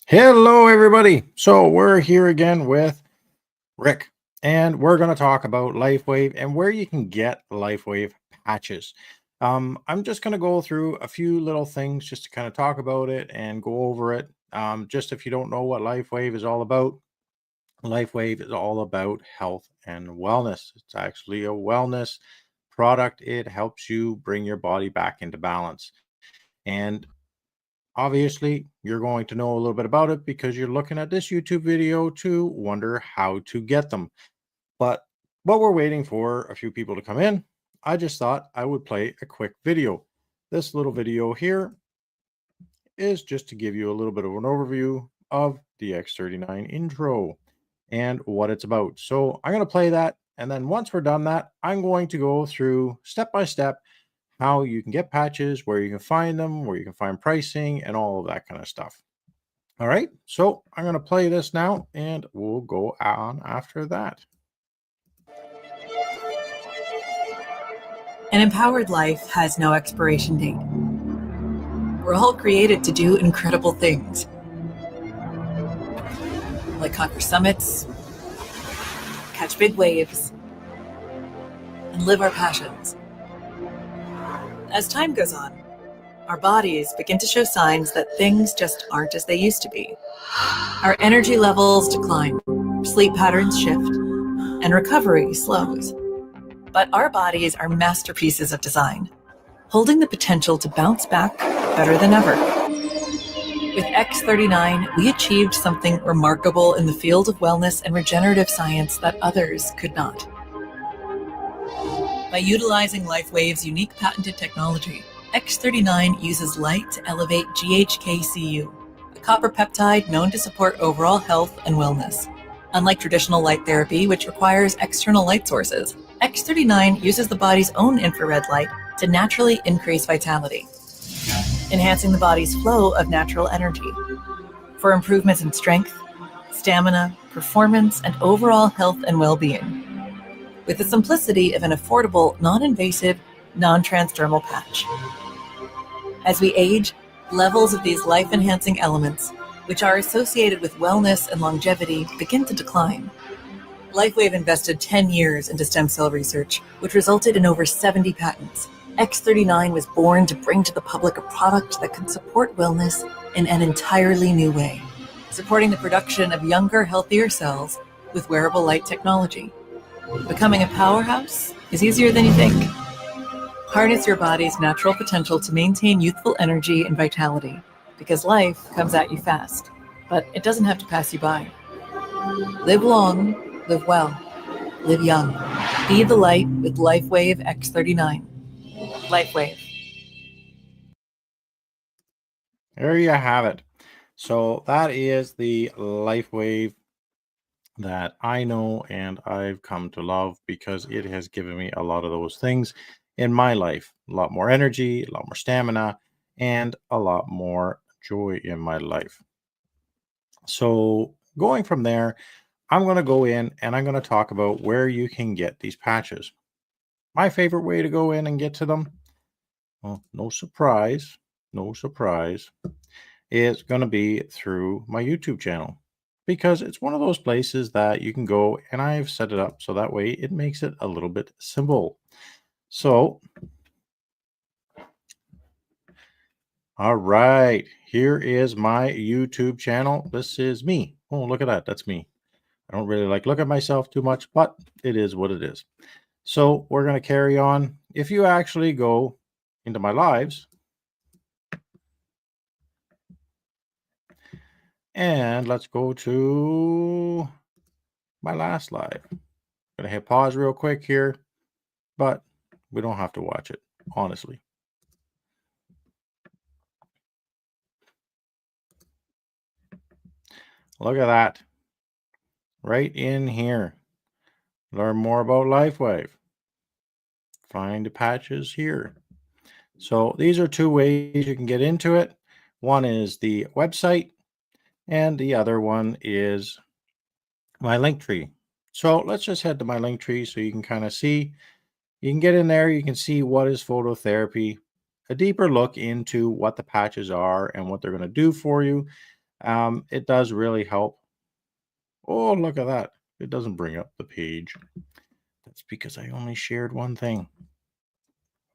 Hello, everybody. So we're here again with Rick, and we're going to talk about LifeWave and where you can get LifeWave patches. I'm just going to go through a few little things just to kind of talk about it and go over it. Just if you don't know what LifeWave is all about, LifeWave is all about health and wellness. It's actually a wellness product. It helps you bring your body back into balance. And obviously, you're going to know a little bit about it because you're looking at this YouTube video to wonder how to get them. But while we're waiting for a few people to come in, I just thought I would play a quick video. This little video here is just to give you a little bit of an overview of the X39 intro and what it's about. So I'm going to play that. And then once we're done that, I'm going to go through step by step how you can get patches, where you can find them, where you can find pricing, and all of that kind of stuff. All right, so I'm going to play this now, and we'll go on after that. An empowered life has no expiration date. We're all created to do incredible things, like conquer summits, catch big waves, and live our passions. As time goes on, our bodies begin to show signs that things just aren't as they used to be. Our energy levels decline, sleep patterns shift, and recovery slows. But our bodies are masterpieces of design, holding the potential to bounce back better than ever. With X39, we achieved something remarkable in the field of wellness and regenerative science that others could not. By utilizing LifeWave's unique patented technology, X39 uses light to elevate GHKCU, a copper peptide known to support overall health and wellness. Unlike traditional light therapy, which requires external light sources, X39 uses the body's own infrared light to naturally increase vitality, enhancing the body's flow of natural energy. For improvements in strength, stamina, performance, and overall health and well-being, with the simplicity of an affordable, non-invasive, non-transdermal patch. As we age, levels of these life-enhancing elements, which are associated with wellness and longevity, begin to decline. LifeWave invested 10 years into stem cell research, which resulted in over 70 patents. X39 was born to bring to the public a product that can support wellness in an entirely new way, supporting the production of younger, healthier cells with wearable light technology. Becoming a powerhouse is easier than you think. Harness your body's natural potential to maintain youthful energy and vitality, because life comes at you fast, but it doesn't have to pass you by. Live long, live well, live young. Be the light with LifeWave X39. LifeWave. There you have it. So that is the LifeWave that I know and I've come to love because it has given me a lot of those things in my life. A lot more energy, a lot more stamina, and a lot more joy in my life. So going from there, I'm going to go in and I'm going to talk about where you can get these patches. My favorite way to go in and get to them, well, no surprise, is going to be through my YouTube channel, because it's one of those places that you can go, and I've set it up so that way it makes it a little bit simple. So, all right, here is my YouTube channel. This is me. Oh, look at that. That's me. I don't really like look at myself too much, but it is what it is. So we're going to carry on. If you actually go into my lives, and let's go to my last live. I'm going to hit pause real quick here, but we don't have to watch it, honestly. Look at that. Right in here. Learn more about LifeWave. Find the patches here. So these are two ways you can get into it. One is the website, and the other one is my link tree. So let's just head to my link tree so you can kind of see. You can get in there. You can see what is phototherapy, a deeper look into what the patches are and what they're going to do for you. It does really help. Oh, look at that. It doesn't bring up the page. That's because I only shared one thing.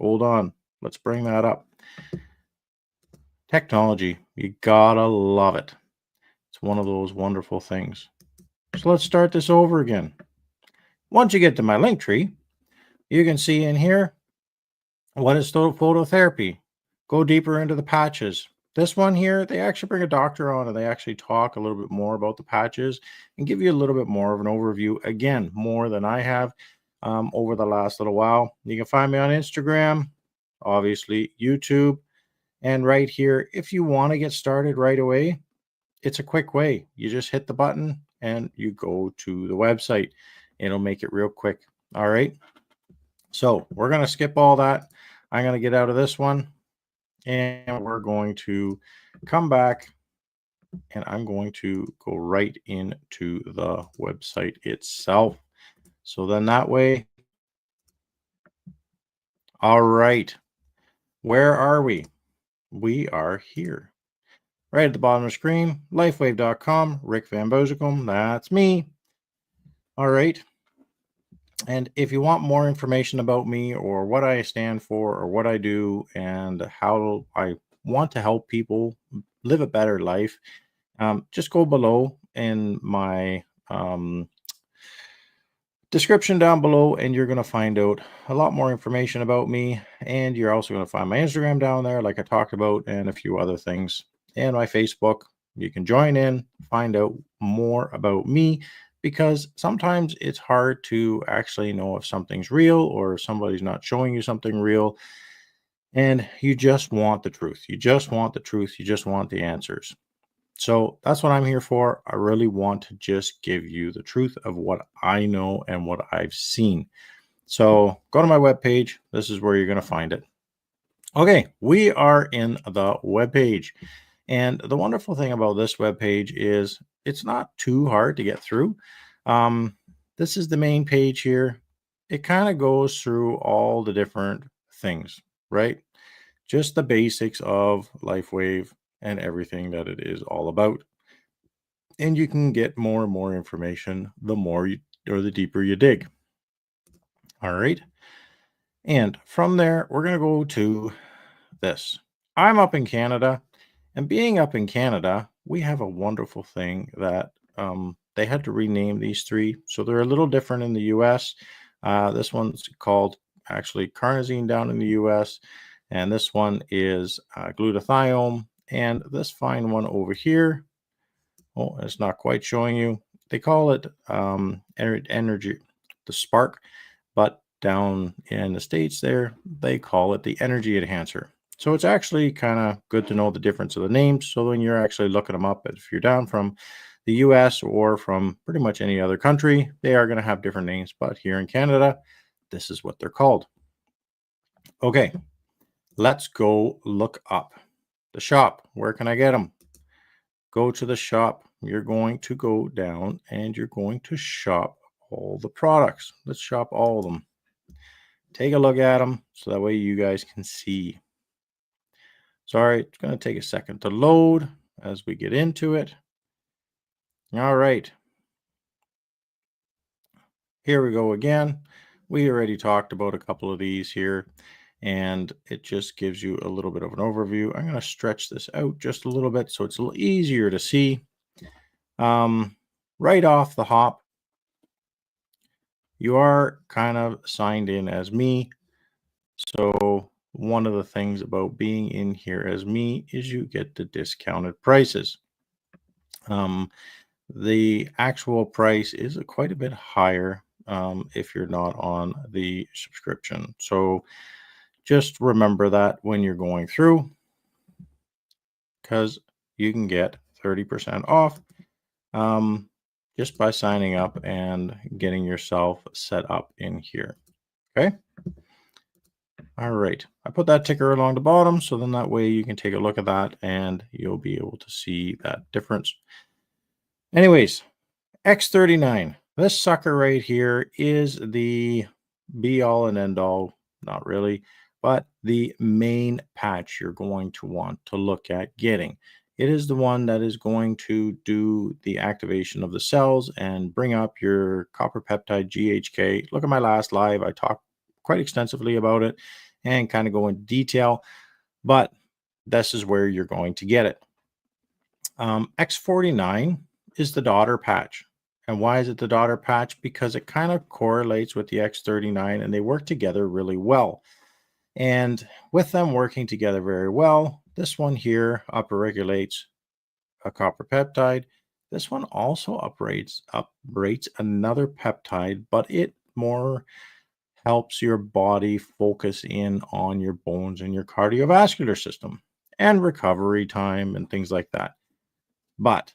Hold on. Let's bring that up. Technology. You gotta love it. It's one of those wonderful things. So let's start this over again. Once you get to my link tree, you can see in here, what is phototherapy? Go deeper into the patches. This one here, they actually bring a doctor on and they actually talk a little bit more about the patches and give you a little bit more of an overview. Again, more than I have over the last little while. You can find me on Instagram, obviously YouTube, and right here, if you want to get started right away, it's a quick way. You just hit the button and you go to the website. It'll make it real quick. All right. So we're going to skip all that. I'm going to get out of this one and we're going to come back and I'm going to go right into the website itself. So then that way, all right, where are we? We are here. Right at the bottom of the screen, lifewave.com, Rick Van Bozikum, that's me. All right. And if you want more information about me or what I stand for or what I do and how I want to help people live a better life, just go below in my description down below and you're going to find out a lot more information about me. And you're also going to find my Instagram down there, like I talked about, and a few other things. And my Facebook. You can join in, find out more about me, because sometimes it's hard to actually know if something's real or if somebody's not showing you something real. And you just want the truth. You just want the truth. You just want the answers. So that's what I'm here for. I really want to just give you the truth of what I know and what I've seen. So go to my webpage. This is where you're going to find it. Okay, we are in the webpage. And the wonderful thing about this webpage is it's not too hard to get through. This is the main page here. It kind of goes through all the different things, right? Just the basics of LifeWave and everything that it is all about. And you can get more and more information the more you or the deeper you dig. All right. And from there, we're going to go to this. I'm up in Canada, and being up in Canada, we have a wonderful thing that they had to rename these three. So they're a little different in the US. This one's called actually carnosine down in the US. And this one is glutathione. And this fine one over here, oh, it's not quite showing you. They call it energy, the spark, but down in the States there, they call it the energy enhancer. So it's actually kind of good to know the difference of the names. So when you're actually looking them up, if you're down from the US or from pretty much any other country, they are going to have different names. But here in Canada, this is what they're called. Okay, let's go look up the shop. Where can I get them? Go to the shop. You're going to go down and you're going to shop all the products. Let's shop all of them. Take a look at them so that way you guys can see. Sorry, it's going to take a second to load as we get into it. All right. Here we go again. We already talked about a couple of these here, and it just gives you a little bit of an overview. I'm going to stretch this out just a little bit so it's a little easier to see. Right off the hop, you are kind of signed in as me. So one of the things about being in here as me is you get the discounted prices. The actual price is quite a bit higher if you're not on the subscription. So just remember that when you're going through, because you can get 30% off just by signing up and getting yourself set up in here. Okay. All right. I put that ticker along the bottom, so then that way you can take a look at that and you'll be able to see that difference. Anyways, X39. This sucker right here is the be all and end all, not really, but the main patch you're going to want to look at getting. It is the one that is going to do the activation of the cells and bring up your copper peptide GHK. Look at my last live. I talked quite extensively about it and kind of go into detail, but this is where you're going to get it. X39 is the daughter patch. And why is it the daughter patch? Because it kind of correlates with the X39 and they work together really well. And with them working together very well, this one here upregulates a copper peptide. This one also uprates another peptide, but it more helps your body focus in on your bones and your cardiovascular system and recovery time and things like that. But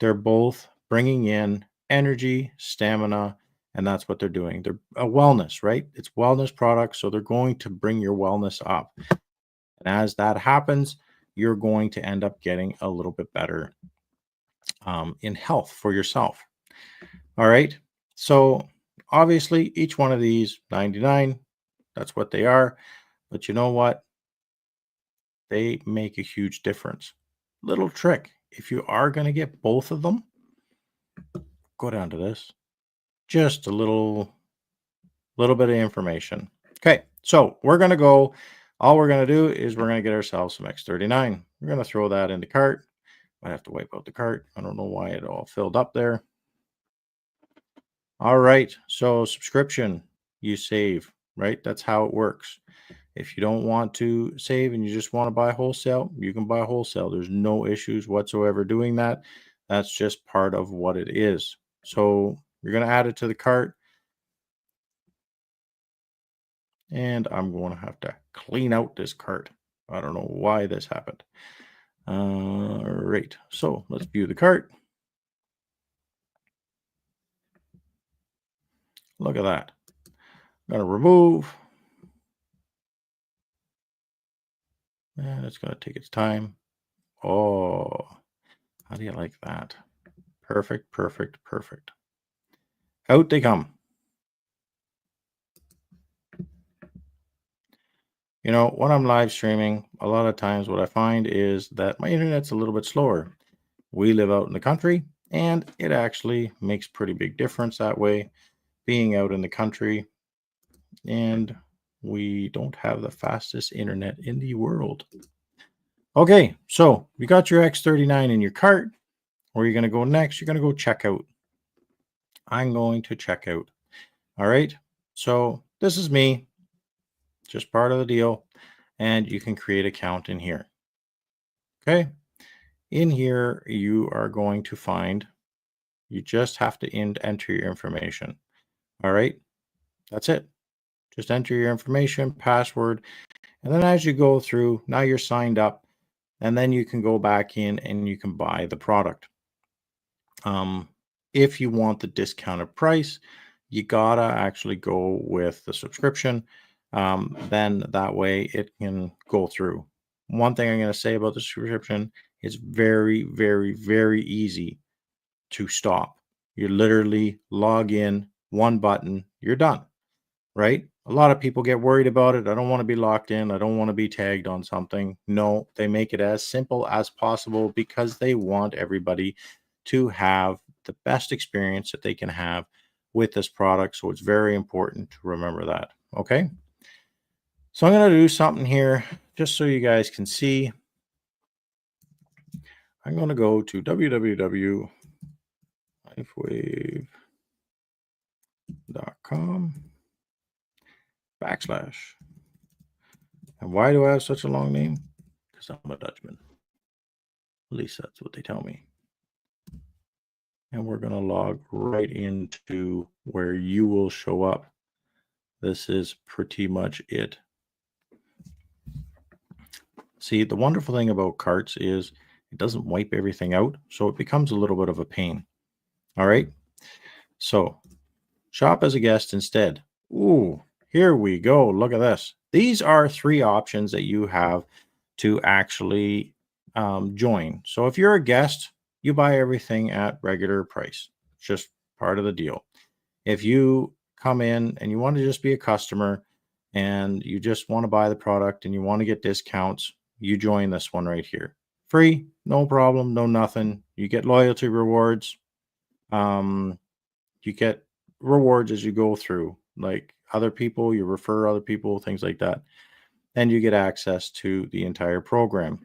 they're both bringing in energy, stamina, and that's what they're doing. They're a wellness, right? It's wellness products, so they're going to bring your wellness up. And as that happens, you're going to end up getting a little bit better in health for yourself. All right. So obviously, each one of these 99, that's what they are. But you know what? They make a huge difference. Little trick. If you are going to get both of them, go down to this. Just a little bit of information. Okay, so we're going to go. All we're going to do is we're going to get ourselves some X39. We're going to throw that in the cart. I have to wipe out the cart. I don't know why it all filled up there. All right, so subscription, you save, right? That's how it works. If you don't want to save and you just want to buy wholesale, you can buy wholesale. There's no issues whatsoever doing that. That's just part of what it is. So you're going to add it to the cart. And I'm going to have to clean out this cart. I don't know why this happened. All right, so let's view the cart. Look at that. I'm going to remove. And it's going to take its time. Oh, how do you like that? Perfect, perfect, perfect. Out they come. You know, when I'm live streaming, a lot of times what I find is that my internet's a little bit slower. We live out in the country, and it actually makes pretty big difference that way, being out in the country, and we don't have the fastest internet in the world. Okay, so you got your X39 in your cart. Where are you going to go next? You're going to go check out. I'm going to check out. All right, so this is me, just part of the deal, and you can create an account in here. Okay, in here you are going to find, you just have to enter your information. All right, that's it. Just enter your information, password, and then as you go through, now you're signed up, and then you can go back in and you can buy the product. If you want the discounted price, you gotta actually go with the subscription. Then that way it can go through. One thing I'm going to say about the subscription is very, very, very easy to stop. You literally log in, one button, you're done, right? A lot of people get worried about it. I don't want to be locked in. I don't want to be tagged on something. No, they make it as simple as possible because they want everybody to have the best experience that they can have with this product. So it's very important to remember that. Okay. So I'm going to do something here just so you guys can see. I'm going to go to www.lifewave.com / and why do I have such a long name? Because I'm a Dutchman. At least that's what they tell me. And we're going to log right into where you will show up. This is pretty much it. See, the wonderful thing about carts is it doesn't wipe everything out, so it becomes a little bit of a pain. All right, so shop as a guest instead. Ooh, here we go. Look at this. These are 3 options that you have to actually join. So if you're a guest, you buy everything at regular price. It's just part of the deal. If you come in and you want to just be a customer and you just want to buy the product and you want to get discounts, you join this one right here. Free, no problem, no nothing. You get loyalty rewards. Um, you get rewards as you go through, like other people, you refer other people, things like that. And you get access to the entire program.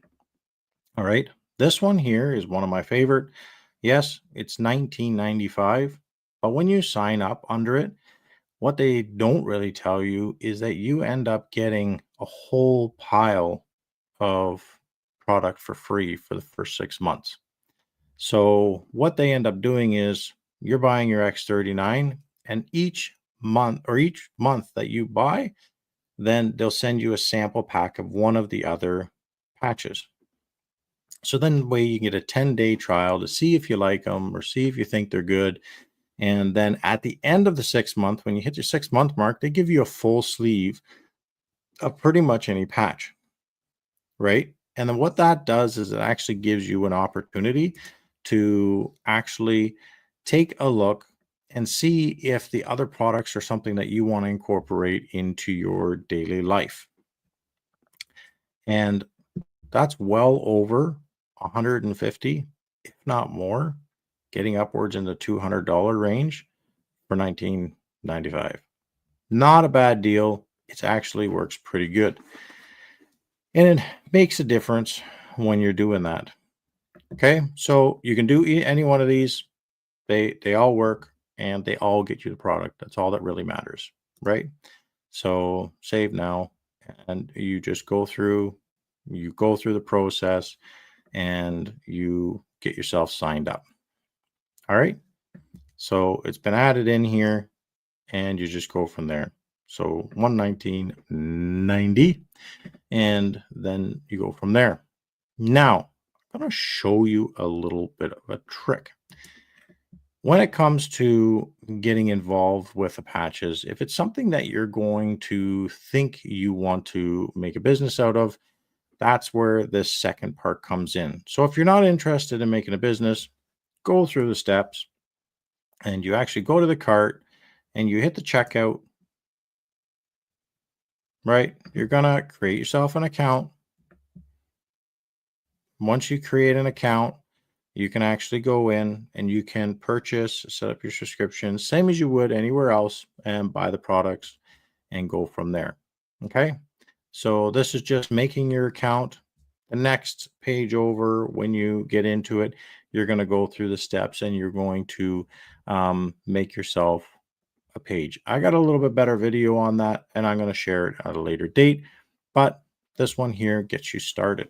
All right. This one here is one of my favorite. Yes, it's $19.95, but when you sign up under it, what they don't really tell you is that you end up getting a whole pile of product for free for the first 6 months. So what they end up doing is you're buying your X39, and each month that you buy, then they'll send you a sample pack of one of the other patches. So then the way you can get a 10-day trial to see if you like them or see if you think they're good. And then at the end of the 6 month, when you hit your 6 month mark, they give you a full sleeve of pretty much any patch, right? And then what that does is it actually gives you an opportunity to actually take a look and see if the other products are something that you want to incorporate into your daily life. And that's well over 150, if not more, getting upwards in the $200 range for 19.95. Not a bad deal. It actually works pretty good. And it makes a difference when you're doing that. Okay, so you can do any one of these. They all work and they all get you the product. That's all that really matters, right? So save now, and you just go through the process and you get yourself signed up. All right. So it's been added in here and you just go from there. So 119.90, and then you go from there. Now, I'm going to show you a little bit of a trick. When it comes to getting involved with the patches, if it's something that you're going to think you want to make a business out of, that's where this second part comes in. So if you're not interested in making a business, go through the steps and you actually go to the cart and you hit the checkout, right? You're going to create yourself an account. Once you create an account, you can actually go in and you can purchase, set up your subscription, same as you would anywhere else, and buy the products and go from there. Okay. So this is just making your account. The next page over, when you get into it, you're going to go through the steps and you're going to make yourself a page. I got a little bit better video on that and I'm going to share it at a later date, but this one here gets you started.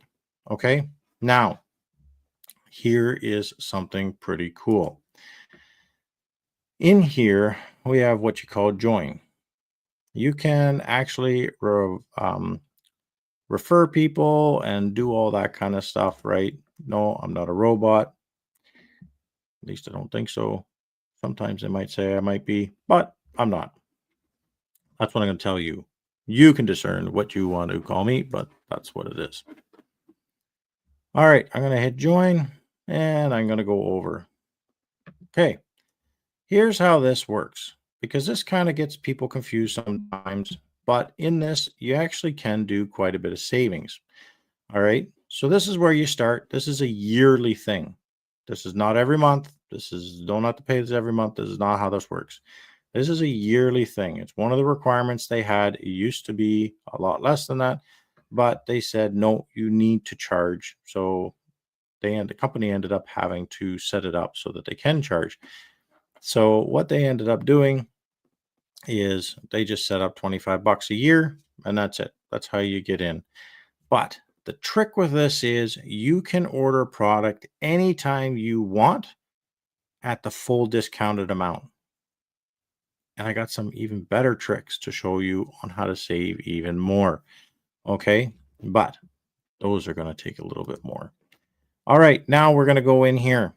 Okay. Now, here is something pretty cool. In here, we have what you call join. You can actually refer people and do all that kind of stuff, right? No, I'm not a robot. At least I don't think so. Sometimes they might say I might be, but I'm not. That's what I'm going to tell you. You can discern what you want to call me, but that's what it is. All right, I'm going to hit join and I'm going to go over. Okay, here's how this works, because this kind of gets people confused sometimes, but in this, you actually can do quite a bit of savings. All right, so this is where you start. This is a yearly thing. This is not every month. Don't have to pay this every month. This is not how this works. This is a yearly thing. It's one of the requirements they had. It used to be a lot less than that, but they said, no, you need to charge. So the company ended up having to set it up so that they can charge. So what they ended up doing is they just set up $25 a year, and that's it. That's how you get in. But the trick with this is you can order product anytime you want at the full discounted amount. And I got some even better tricks to show you on how to save even more. Okay, but those are going to take a little bit more. All right, now we're going to go in here.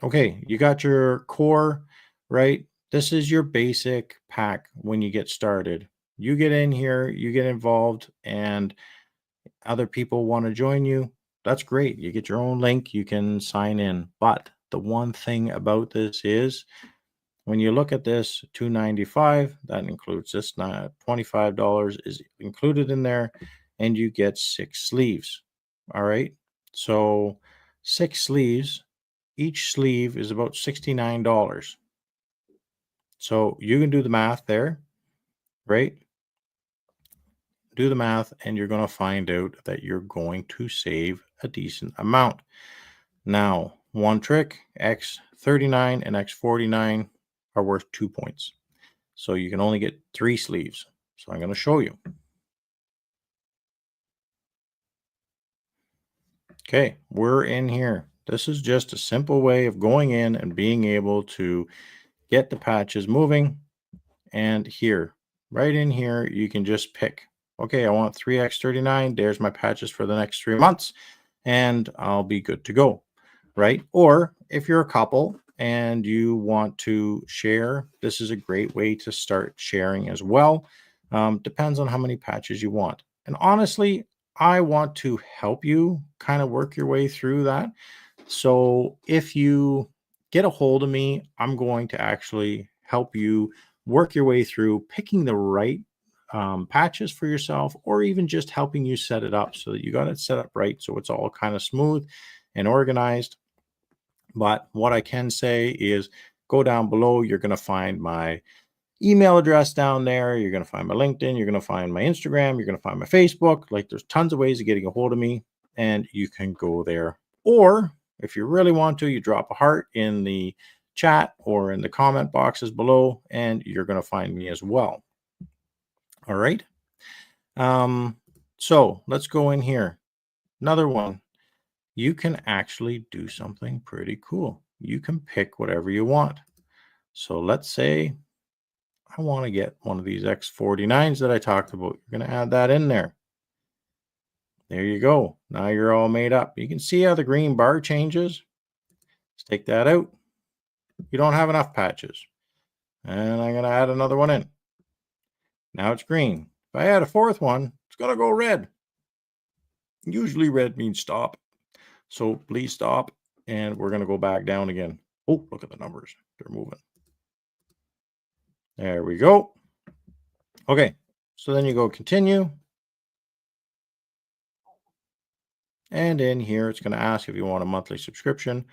Okay, you got your core, right? This is your basic pack when you get started. You get in here, you get involved, and other people want to join you. That's great. You get your own link, you can sign in. But the one thing about this is when you look at this $295, that includes this $25 is included in there, and you get 6 sleeves. All right. So 6 sleeves. Each sleeve is about $69. So you can do the math there, right? Do the math and you're going to find out that you're going to save a decent amount. Now, one trick, X39 and X49 are worth 2 points. So you can only get 3 sleeves. So I'm going to show you. Okay, we're in here. This is just a simple way of going in and being able to get the patches moving. And here, right in here, you can just pick. Okay, I want 3X39. There's my patches for the next 3 months, and I'll be good to go, right? Or if you're a couple and you want to share, this is a great way to start sharing as well. Depends on how many patches you want. And honestly, I want to help you kind of work your way through that. So if you get a hold of me, I'm going to actually help you work your way through picking the right patches for yourself, or even just helping you set it up so that you got it set up right so it's all kind of smooth and organized. But what I can say is go down below. You're going to find my email address down there. You're going to find my LinkedIn. You're going to find my Instagram. You're going to find my Facebook. Like, there's tons of ways of getting a hold of me, and you can go there. Or if you really want to, you drop a heart in the chat or in the comment boxes below, and you're going to find me as well. All right. So let's go in here. Another one. You can actually do something pretty cool. You can pick whatever you want. So let's say I want to get one of these X39s that I talked about. You're going to add that in there. There you go. Now you're all made up. You can see how the green bar changes. Let's take that out. You don't have enough patches. And I'm going to add another one in. Now it's green. If I add a fourth one, it's going to go red. Usually red means stop. So please stop. And we're going to go back down again. Oh, look at the numbers. They're moving. There we go. Okay. So then you go continue. And in here, it's going to ask if you want a monthly subscription.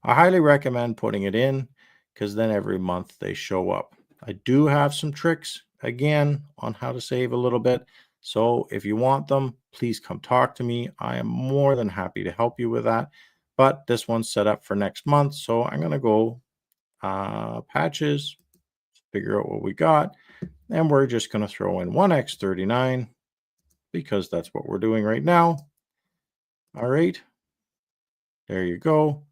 I highly recommend putting it in because then every month they show up. I do have some tricks, again, on how to save a little bit. So if you want them, please come talk to me. I am more than happy to help you with that. But this one's set up for next month. So I'm going to go patches, figure out what we got. And we're just going to throw in one X39 because that's what we're doing right now. All right. There you go.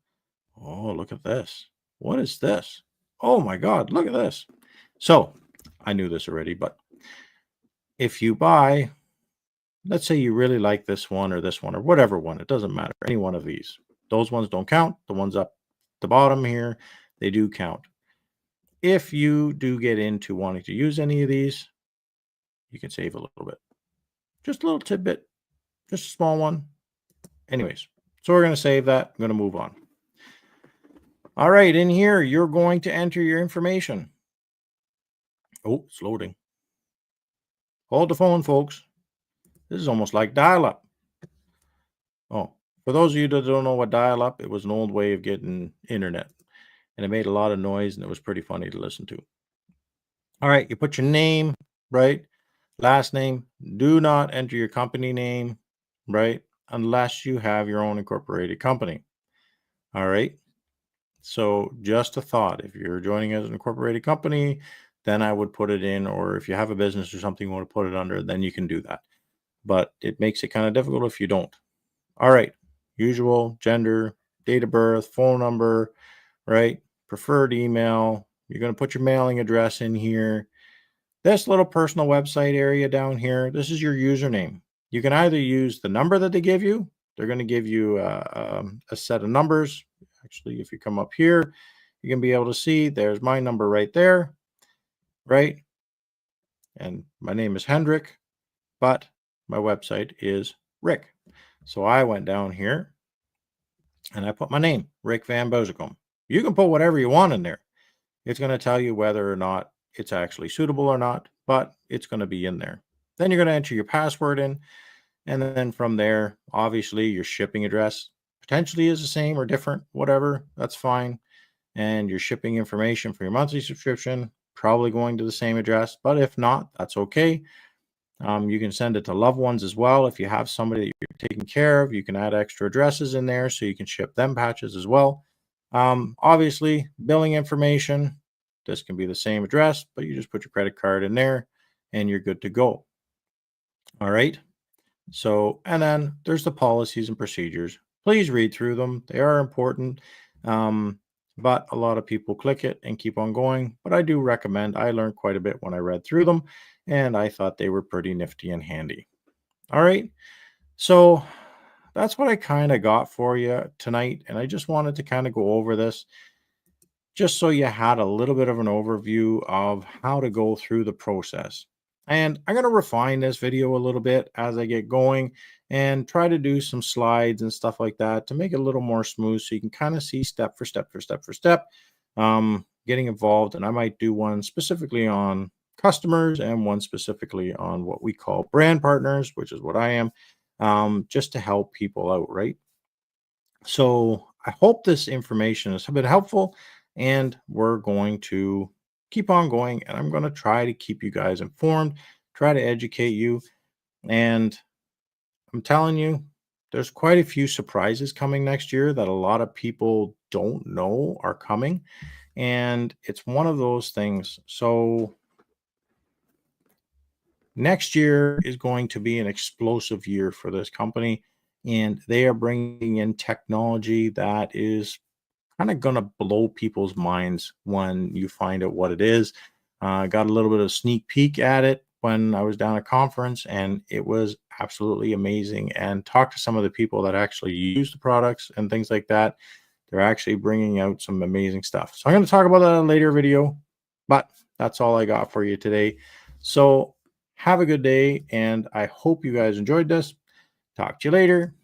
Oh, look at this. What is this? Oh my God, look at this. So I knew this already, but if you buy, let's say you really like this one or whatever one, it doesn't matter. Any one of these. Those ones don't count. The ones up the bottom here, they do count. If you do get into wanting to use any of these, you can save a little bit. Just a little tidbit, just a small one. Anyways, so we're going to save that. I'm going to move on. All right, in here, you're going to enter your information. Oh, it's loading. Hold the phone, folks. This is almost like dial-up. Oh, for those of you that don't know what dial-up, it was an old way of getting internet. And it made a lot of noise, and it was pretty funny to listen to. All right, you put your name, right? Last name. Do not enter your company name, right? Unless you have your own incorporated company. All right. So just a thought, if you're joining as an incorporated company, then I would put it in, or if you have a business or something you want to put it under, then you can do that. But it makes it kind of difficult if you don't. All right. Usual gender, date of birth, phone number, right? Preferred email. You're going to put your mailing address in here. This little personal website area down here, this is your username. You can either use the number that they give you. They're going to give you a set of numbers. Actually, if you come up here, you can be able to see there's my number right there, right? And my name is Hendrik, but my website is Rick. So I went down here and I put my name, Rick Van Bozicom. You can put whatever you want in there. It's going to tell you whether or not it's actually suitable or not, but it's going to be in there. Then you're going to enter your password in. And then from there, obviously your shipping address, potentially is the same or different, whatever, that's fine. And your shipping information for your monthly subscription, probably going to the same address. But if not, that's okay. You can send it to loved ones as well. If you have somebody that you're taking care of, you can add extra addresses in there so you can ship them patches as well. Obviously, billing information, this can be the same address, but you just put your credit card in there and you're good to go. All right. So, and then there's the policies and procedures. Please read through them. They are important. Um, but a lot of people click it and keep on going. But I do recommend, I learned quite a bit when I read through them, and I thought they were pretty nifty and handy. All right. So that's what I kind of got for you tonight. And I just wanted to kind of go over this just so you had a little bit of an overview of how to go through the process. And I'm going to refine this video a little bit as I get going and try to do some slides and stuff like that to make it a little more smooth so you can kind of see step for step for step for step getting involved. And I might do one specifically on customers and one specifically on what we call brand partners, which is what I am, just to help people out, right? So I hope this information has been helpful, and we're going to keep on going, and I'm going to try to keep you guys informed, try to educate you. And I'm telling you, there's quite a few surprises coming next year that a lot of people don't know are coming. And it's one of those things. So next year is going to be an explosive year for this company, and they are bringing in technology that is kind of going to blow people's minds when you find out what it is. Got a little bit of sneak peek at it when I was down at conference, and it was absolutely amazing. And talk to some of the people that actually use the products and things like that. They're actually bringing out some amazing stuff. So I'm going to talk about that in a later video, but that's all I got for you today. So have a good day, and I hope you guys enjoyed this. Talk to you later.